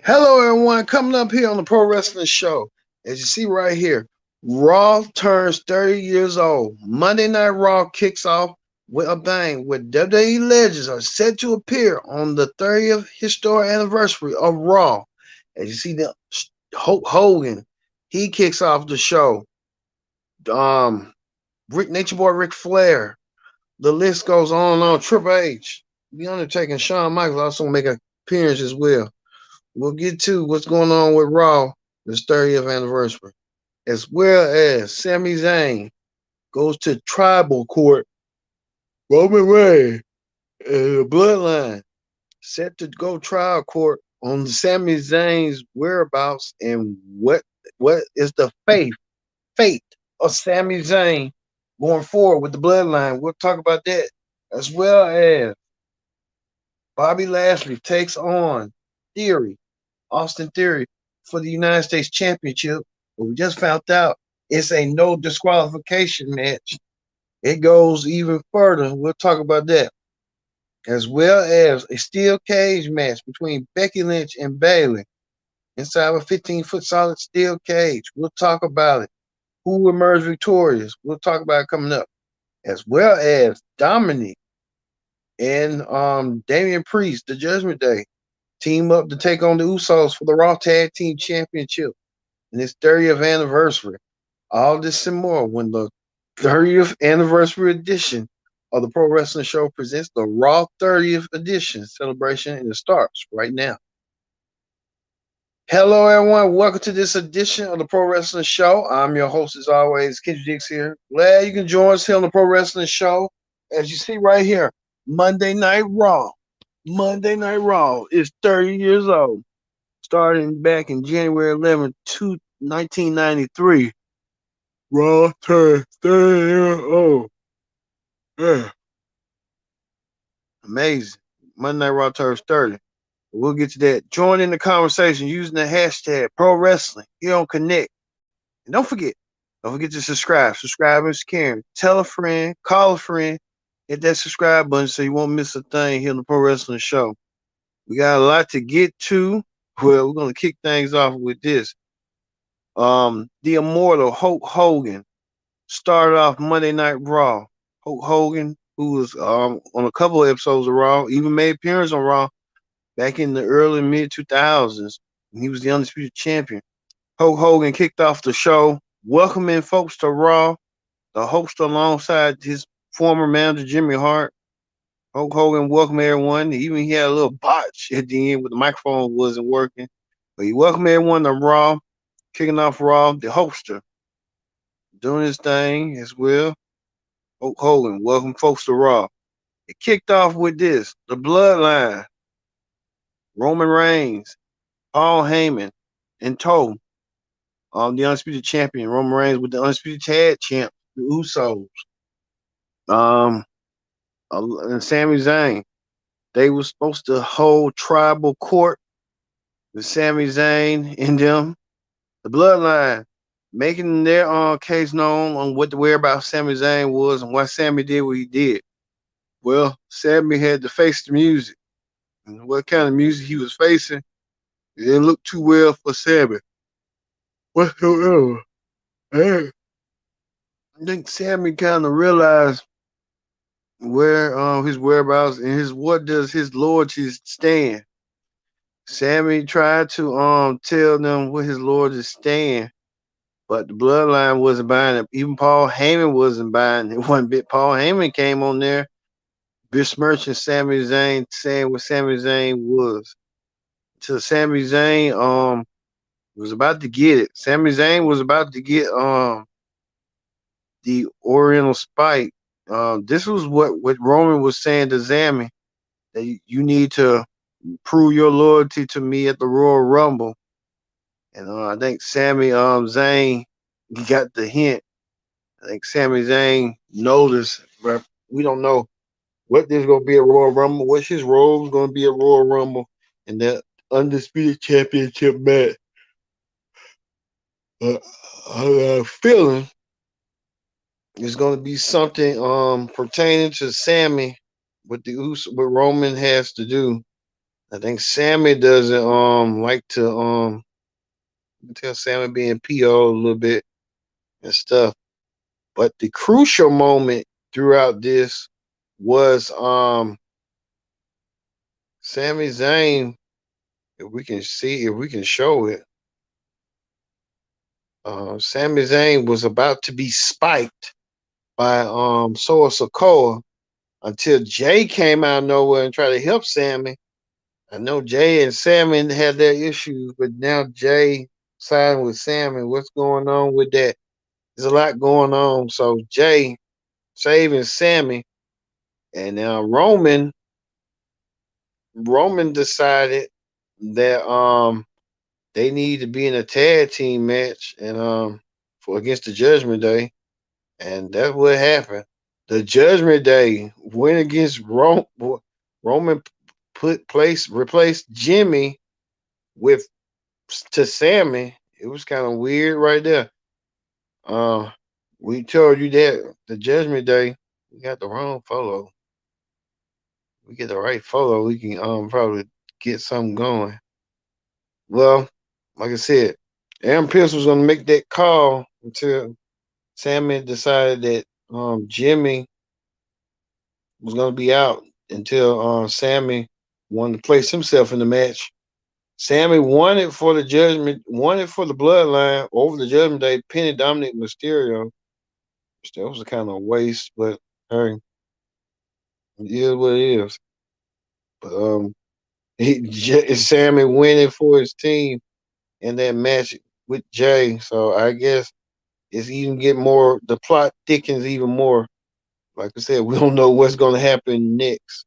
Hello, everyone. Coming up here on the Pro Wrestling Show. As you see right here, Raw turns 30 years old. Monday Night Raw kicks off with a bang, with WWE legends are set to appear on the 30th historic anniversary of Raw. As you see, Hulk Hogan, he kicks off the show. Um, Nature Boy Ric Flair. The list goes on and on. Triple H, The Undertaker, and Shawn Michaels also make an appearance as well. We'll get to what's going on with Raw, this 30th anniversary, as well as Sami Zayn goes to tribal court. Roman Reigns and the Bloodline set to go trial court on Sami Zayn's whereabouts and what is the fate of Sami Zayn going forward with the Bloodline. We'll talk about that, as well as Bobby Lashley takes on Theory Austin Theory for the United States Championship. But we just found out it's a no disqualification match. It goes even further. We'll talk about that. As well as a steel cage match between Becky Lynch and Bayley inside of a 15-foot solid steel cage. We'll talk about it. Who will emerge victorious? We'll talk about it coming up. As well as Dominic and Damian Priest, the Judgment Day, team up to take on the Usos for the Raw Tag Team Championship in its 30th anniversary. All this and more when the 30th anniversary edition of the Pro Wrestling Show presents the Raw 30th edition celebration, and it starts right now. Hello, everyone. Welcome to this edition of the Pro Wrestling Show. I'm your host, as always, Kendrick Dix here. Glad you can join us here on the Pro Wrestling Show. As you see right here, Monday Night Raw. Monday Night Raw is 30 years old, starting back in January 11th, 1993. Raw turned 30 years old. Yeah, amazing. Monday Night Raw turns 30. We'll get to that. Join in the conversation using the hashtag Pro Wrestling here on Connect. And don't forget to subscribe. Subscribe is caring. Tell a friend, call a friend, hit that subscribe button so you won't miss a thing here on the Pro Wrestling Show. We got a lot to get to. Well, we're gonna kick things off with this. The immortal Hulk Hogan started off Monday Night Raw. Hulk Hogan, who was on a couple of episodes of Raw, even made appearance on Raw back in the early mid 2000s. And he was the undisputed champion. Hulk Hogan kicked off the show, welcoming folks to Raw. The host alongside his former manager Jimmy Hart. Hulk Hogan welcomed everyone. Even he had a little botch at the end where the microphone wasn't working. But he welcomed everyone to Raw, kicking off Raw. The hoster doing his thing as well. Hulk Hogan, welcome folks to Raw. It kicked off with this: the Bloodline, Roman Reigns, Paul Heyman, and Toe, the undisputed champion. Roman Reigns with the undisputed tag champ, the Usos, um, and Sami Zayn. They were supposed to hold tribal court with Sami Zayn and them. The Bloodline making their case known on what the whereabouts Sami Zayn was and why Sami did what he did. Well, Sami had to face the music. And what kind of music he was facing, it didn't look too well for Sami whatsoever. I think Sami kind of realized where his whereabouts and his what does his loyalty stand. Sami tried to tell them what his loyalty stand, but the bloodline wasn't buying it. Even Paul Heyman wasn't buying it one bit. Paul Heyman came on there besmirching Sami Zayn, saying what Sami Zayn was. Till Sami Zayn was about to get it. Sami Zayn was about to get the Oriental Spike. This was what Roman was saying to Sami, that you need to prove your loyalty to me at the Royal Rumble. And I think Sami Zayn got the hint. I think Sami Zayn noticed, but we don't know what there's gonna be a Royal Rumble, what's his role is gonna be a Royal Rumble, and that undisputed championship match. I have a feeling it's gonna be something pertaining to Sami, what Roman has to do. I think Sammy doesn't like to you can tell Sammy being PO a little bit and stuff. But the crucial moment throughout this was Sami Zayn, if we can show it, Sami Zayn was about to be spiked by Solo Sikoa until Jay came out of nowhere and tried to help Sammy. I know Jay and Sammy had their issues, but now Jay siding with Sammy. What's going on with that? There's a lot going on. So Jay saving Sammy, and now Roman decided that they need to be in a tag team match and for against the Judgment Day, and that's what happened. The Judgment Day went against Roman replaced Jimmy with to Sammy. It was kind of weird right there. Uh, we told you that the Judgment Day. We got the wrong photo. We get the right photo. We can probably get something going. Well, like I said, Aaron Pierce was gonna make that call until Sammy decided that Jimmy was gonna be out until Sammy wanted to place himself in the match. Sammy won it for the judgment, won it for the bloodline over the Judgment Day, pinning Dominic Mysterio. That was a kind of waste, but hey, it is what it is. But Sammy winning for his team in that match with Jay. So I guess it's even get more. The plot thickens even more. Like I said, we don't know what's going to happen next.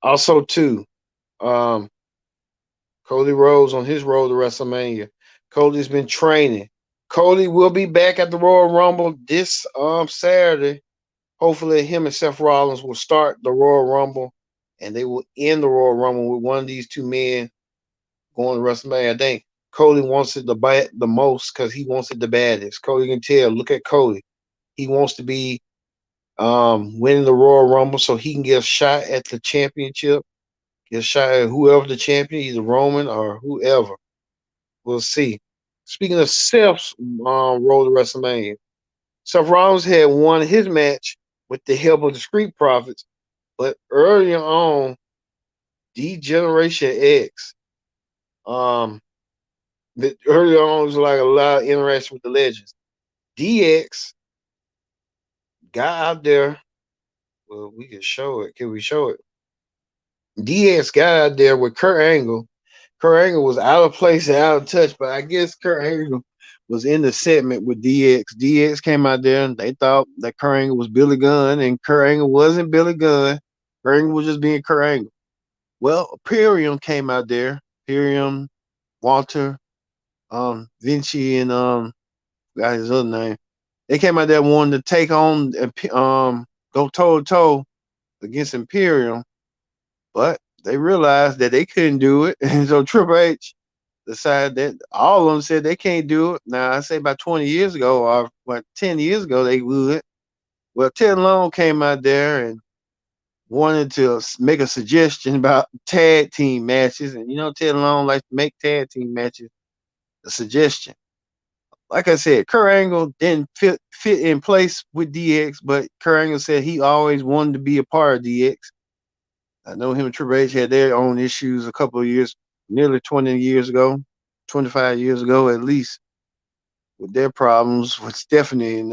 Also, too, um, Cody Rhodes on his road to WrestleMania. Cody's been training. Cody will be back at the Royal Rumble this Saturday. Hopefully, him and Seth Rollins will start the Royal Rumble, and they will end the Royal Rumble with one of these two men going to WrestleMania. I think Cody wants it the most because he wants it the baddest. Cody can tell. Look at Cody. He wants to be winning the Royal Rumble so he can get a shot at the championship. Get a shot at whoever the champion, either Roman or whoever. We'll see. Speaking of Seth's road to WrestleMania, Seth Rollins had won his match with the help of the Street Profits, but earlier on, D Generation X, um, earlier on was like a lot of interaction with the legends. DX got out there. Well, we can show it. Can we show it? DX got out there with Kurt Angle. Kurt Angle was out of place and out of touch, but I guess Kurt Angle was in the segment with DX. DX came out there and they thought that Kurt Angle was Billy Gunn, and Kurt Angle wasn't Billy Gunn. Kurt Angle was just being Kurt Angle. Well, Imperium came out there. Imperium, Walter, Vinci, and got his other name. They came out there wanting to take on go toe to toe against Imperium, but they realized that they couldn't do it, and so Triple H decided that all of them said they can't do it. Now I say about 20 years ago or what 10 years ago they would. Well, Ted Long came out there and wanted to make a suggestion about tag team matches, and Ted Long likes to make tag team matches. A suggestion. Like I said, Kurt Angle didn't fit in place with DX, but Kurt Angle said he always wanted to be a part of DX. I know him and Triple H had their own issues a couple of years, nearly 20 years ago, 25 years ago at least, with their problems with Stephanie.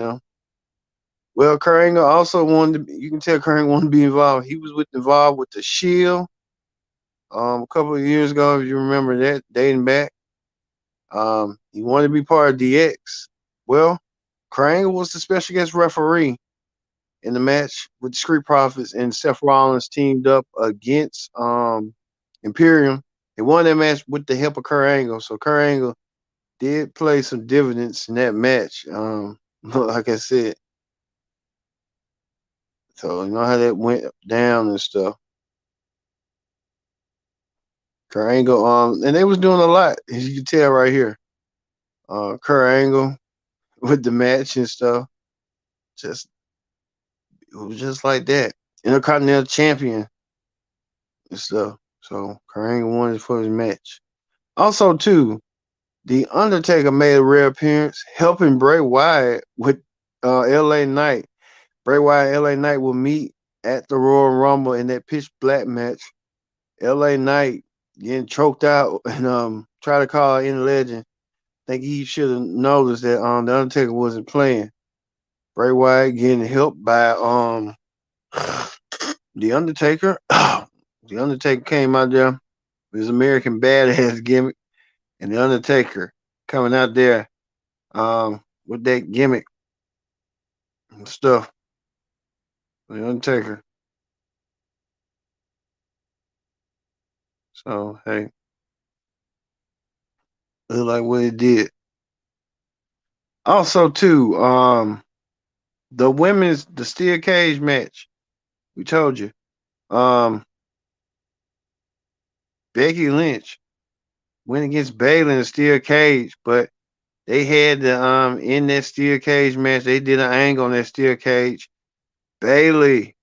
Well, Kurt Angle also wanted to, you can tell Kurt Angle wanted to be involved. He was involved with the Shield a couple of years ago, if you remember that, dating back. He wanted to be part of DX. Well, Kurt Angle was the special guest referee in the match with the Street Profits, and Seth Rollins teamed up against Imperium. They won that match with the help of Kurt Angle. So Kurt Angle did play some dividends in that match. Like I said. So you know how that went down and stuff. Kurt Angle, and they was doing a lot, as you can tell right here. Kurt Angle with the match and stuff. It was just like that. Intercontinental champion. and stuff. So Kurt Angle won for his match. Also, too, The Undertaker made a rare appearance, helping Bray Wyatt with LA Knight. Bray Wyatt and LA Knight will meet at the Royal Rumble in that pitch black match. LA Knight getting choked out and try to call in legend. Think he should have noticed that the Undertaker wasn't playing. Bray Wyatt getting helped by the Undertaker. The Undertaker came out there with his American Badass gimmick, and the Undertaker coming out there with that gimmick and stuff. The Undertaker. So hey, look like what it did. Also too, the steel cage match. We told you. Um, Becky Lynch went against Bayley in the steel cage, but they had the in that steel cage match, they did an angle on that steel cage. Bayley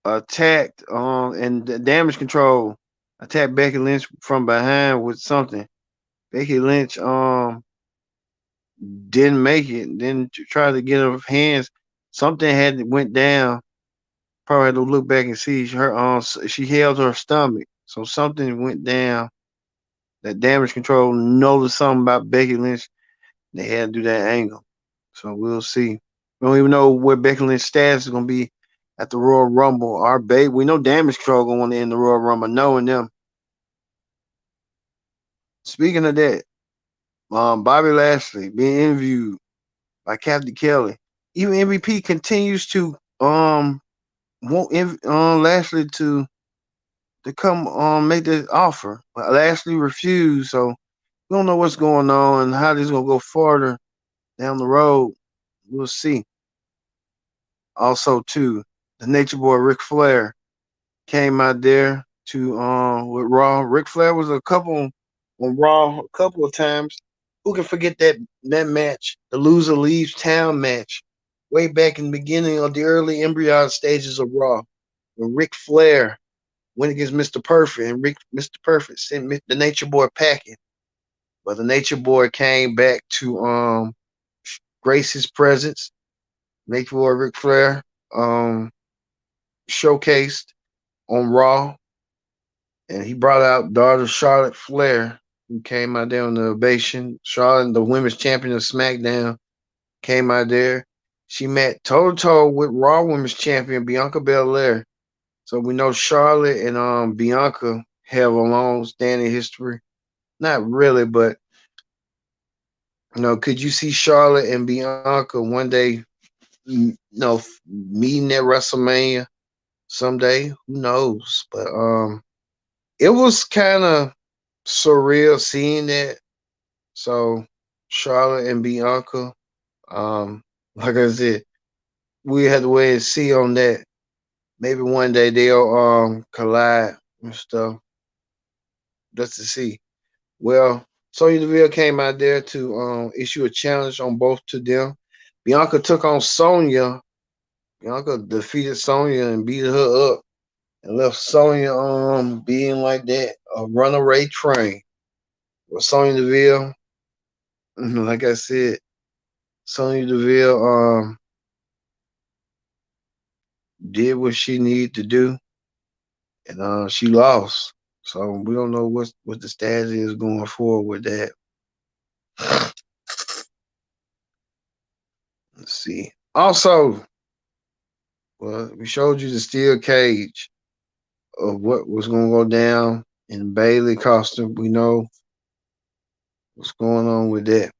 attacked and the damage control attacked Becky Lynch from behind with something. Becky Lynch didn't make it, then tried to get her hands. Something had went down. Probably had to look back and see her she held her stomach. So something went down. That damage control noticed something about Becky Lynch. They had to do that angle. So we'll see. We don't even know where Becky Lynch's status is gonna be at the Royal Rumble. We know damage control gonna want to end the Royal Rumble, knowing them. Speaking of that, Bobby Lashley being interviewed by Kathy Kelly. Even MVP continues to want Lashley to come make this offer, but Lashley refused. So we don't know what's going on and how this is gonna go further down the road. We'll see. Also, too, the Nature Boy Ric Flair came out there to with Raw. Ric Flair was a couple on Raw a couple of times. Who can forget that match, the loser leaves town match, way back in the beginning of the early embryonic stages of Raw, when Ric Flair went against Mr. Perfect, and Mr. Perfect sent the Nature Boy packing, but the Nature Boy came back to grace his presence. Nature Boy Ric Flair showcased on Raw, and he brought out daughter Charlotte Flair, who came out there on the ovation. Charlotte, the women's champion of SmackDown, came out there. She met toe to toe with Raw Women's Champion Bianca Belair. So we know Charlotte and Bianca have a long standing history. Not really, but could you see Charlotte and Bianca one day, meeting at WrestleMania someday? Who knows? But it was kind of surreal seeing that. So Charlotte and Bianca, like I said, we had to wait and see on that. Maybe one day they'll collide and stuff. Just to see. Well, Sonya Deville came out there to issue a challenge on both to them. Bianca took on Sonya. Bianca defeated Sonya and beat her up and left Sonya being like that, a runaway train. Well, Sonya Deville, like I said, Sonya Deville did what she needed to do, and she lost. So we don't know what the status is going forward with that. Let's see. Also, well, we showed you the steel cage of what was going to go down in Bayley costume. We know what's going on with that.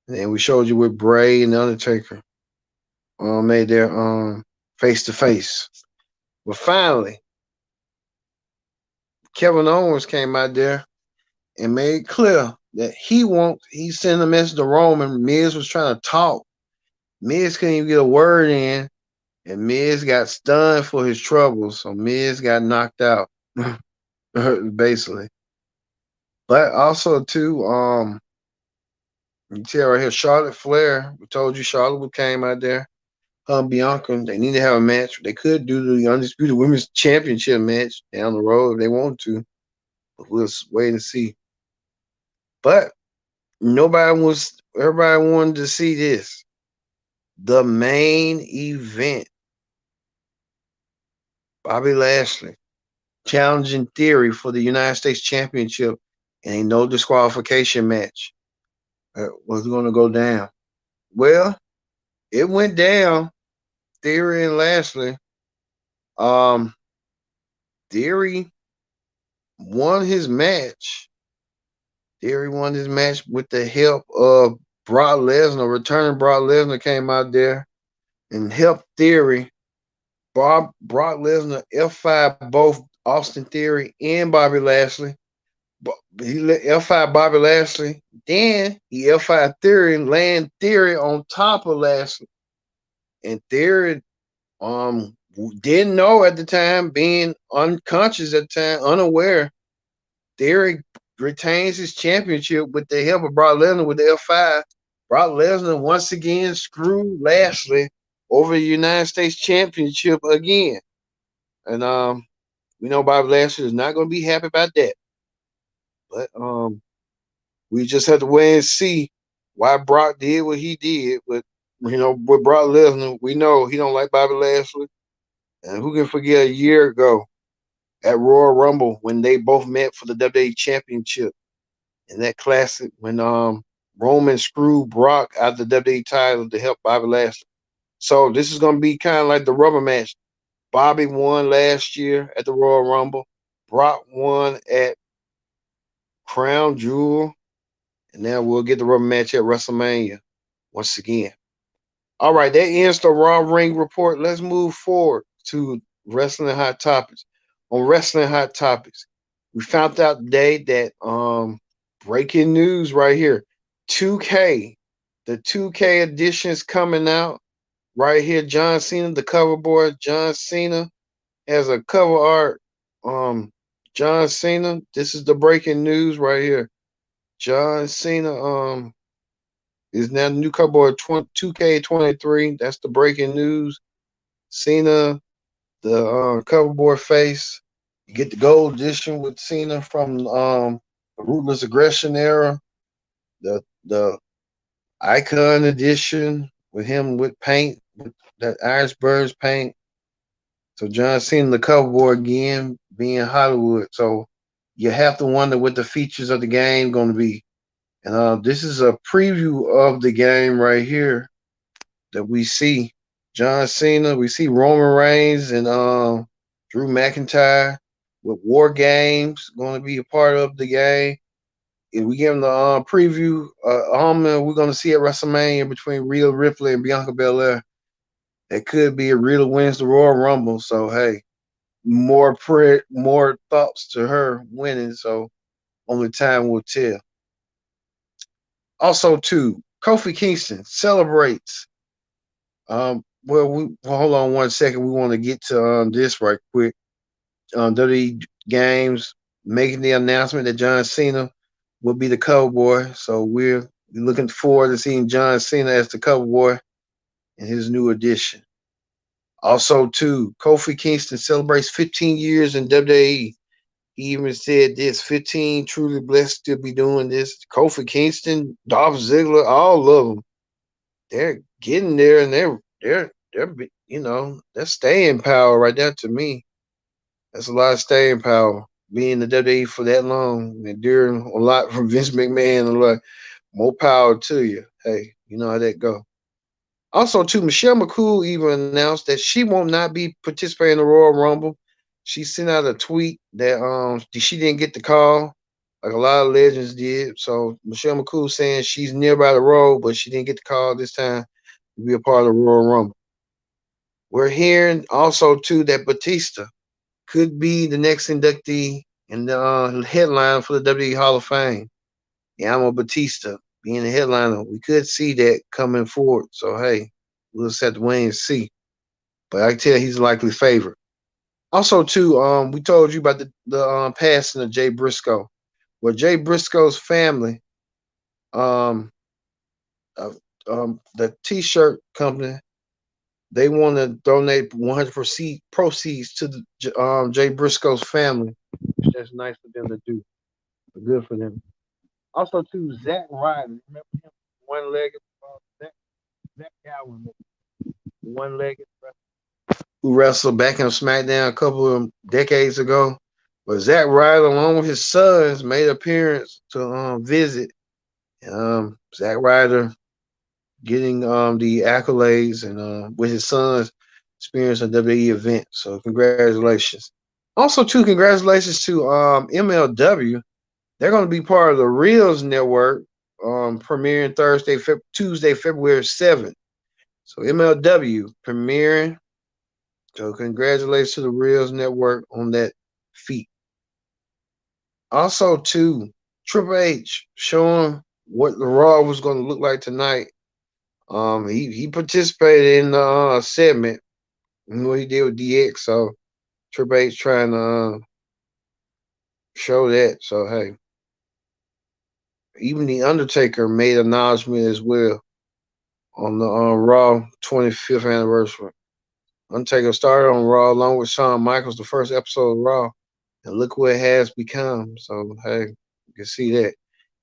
And we showed you with Bray and the Undertaker made their face to face. But finally, Kevin Owens came out there and made clear that he sent a message to Roman. Miz was trying to talk. Miz couldn't even get a word in, and Miz got stunned for his troubles. So Miz got knocked out, basically. But also too, you tell right here, Charlotte Flair. We told you Charlotte came out there. Bianca. They need to have a match. They could do the Undisputed Women's Championship match down the road if they want to. But we'll wait and see. But everybody wanted to see this. The main event. Bobby Lashley challenging Theory for the United States Championship in a no disqualification match. Was going to go down. Well, it went down. Theory and Lashley. Um, Theory won his match. Theory won his match with the help of Brock Lesnar. Returning Brock Lesnar came out there and helped Theory. Brock Lesnar F5 both Austin Theory and Bobby Lashley. He let F5 Bobby Lashley. Then he F5 Theory and land Theory on top of Lashley. And Theory didn't know at the time, being unconscious at the time, unaware. Theory retains his championship with the help of Brock Lesnar with the F5. Brock Lesnar once again screwed Lashley over the United States Championship again. And we know Bobby Lashley is not going to be happy about that. But we just have to wait and see why Brock did what he did. But with Brock Lesnar, we know he don't like Bobby Lashley. And who can forget a year ago at Royal Rumble when they both met for the WWE Championship in that classic when Roman screwed Brock out of the WWE title to help Bobby Lashley. So this is going to be kind of like the rubber match. Bobby won last year at the Royal Rumble. Brock won at Crown Jewel. And now we'll get the rubber match at WrestleMania once again. All right, that ends the Raw Ring Report. Let's move forward to Wrestling Hot Topics. On Wrestling Hot Topics, we found out today that breaking news right here. 2K, the 2K edition is coming out right here. John Cena, the cover boy. John Cena has a cover art. John Cena. This is the breaking news right here. John Cena is now the new cover boy 2K23. That's the breaking news. Cena, the cover boy face. You get the gold edition with Cena from the Ruthless Aggression era. The Icon edition with him with paint, with that Icebergs paint. So John Cena, the cover boy again, being Hollywood. So you have to wonder what the features of the game going to be. And this is a preview of the game right here that we see. John Cena, we see Roman Reigns and Drew McIntyre with War Games going to be a part of the game. And we give them the preview. We're going to see at WrestleMania between Rhea Ripley and Bianca Belair. It could be a Rhea wins the Royal Rumble. So hey, more thoughts to her winning. So only time will tell. Also, too, Kofi Kingston celebrates. Hold on one second. We want to get to this right quick. WWE Games making the announcement that John Cena will be the cover boy. So we're looking forward to seeing John Cena as the cover boy in his new edition. Also, too, Kofi Kingston celebrates 15 years in WWE. He even said this, 15, truly blessed to be doing this. Kofi Kingston, Dolph Ziggler, all of them, they're getting there, and they're that's staying power right there to me. That's a lot of staying power. Being the WWE for that long, and enduring a lot from Vince McMahon, a lot more power to you. Hey, you know how that go. Also, too, Michelle McCool even announced that she will not be participating in the Royal Rumble. She sent out a tweet that she didn't get the call, like a lot of legends did. So Michelle McCool saying she's nearby the road, but she didn't get the call this time to be a part of the Royal Rumble. We're hearing also too that Batista could be the next inductee in the headline for the WWE Hall of Fame. Yamo Batista being the headliner. We could see that coming forward. So hey, we'll just have to wait and see. But I can tell he's a likely favorite. Also, too, we told you about the passing of Jay Briscoe. Well, Jay Briscoe's family, the T-shirt company, They want to donate 100% proceeds to the Jay Briscoe's family. That's nice for them to do. Good for them. Also, too, Zack Ryder. Remember him? One-legged. Zack, Zack Gowen, one-legged who wrestled back in SmackDown a couple of decades ago. But Zack Ryder, along with his sons, made an appearance to visit. Zack Ryder getting the accolades and with his sons experience a WWE event. So congratulations. Also, too, congratulations to MLW. They're going to be part of the Reels Network, premiering Tuesday, February 7th. So MLW premiering. So congratulations to the Reels Network on that feat. Also, too, Triple H showing what the Raw was going to look like tonight. He participated in the segment. You know what he did with DX. So Triple H trying to show that. So hey, even the Undertaker made acknowledgement as well on the Raw 25th anniversary. Undertaker started on Raw along with Shawn Michaels, the first episode of Raw, and look what it has become. So hey, you can see that.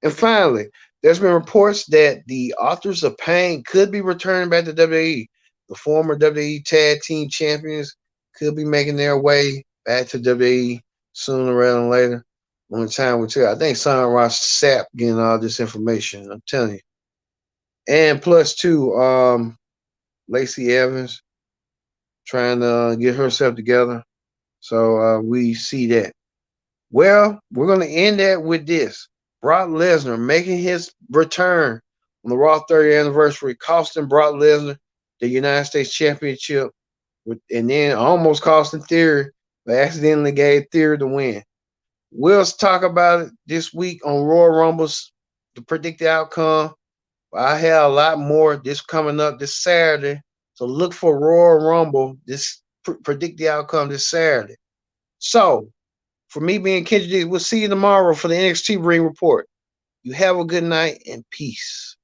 And finally, there's been reports that the Authors of Pain could be returning back to WWE. The former WWE Tag Team Champions could be making their way back to WWE sooner rather than later. Only time will tell. I think Simon Ross Sapp getting all this information. I'm telling you. And plus two, Lacey Evans trying to get herself together. So we see that. Well, we're going to end that with this. Brock Lesnar making his return on the Raw 30th anniversary, costing Brock Lesnar the United States Championship, and then almost costing Theory, but accidentally gave Theory the win. We'll talk about it this week on Royal Rumbles to predict the outcome. I have a lot more this coming up this Saturday. So look for Royal Rumble. This predict the outcome this Saturday. So for me being Kendrick, we'll see you tomorrow for the NXT Ring Report. You have a good night and peace.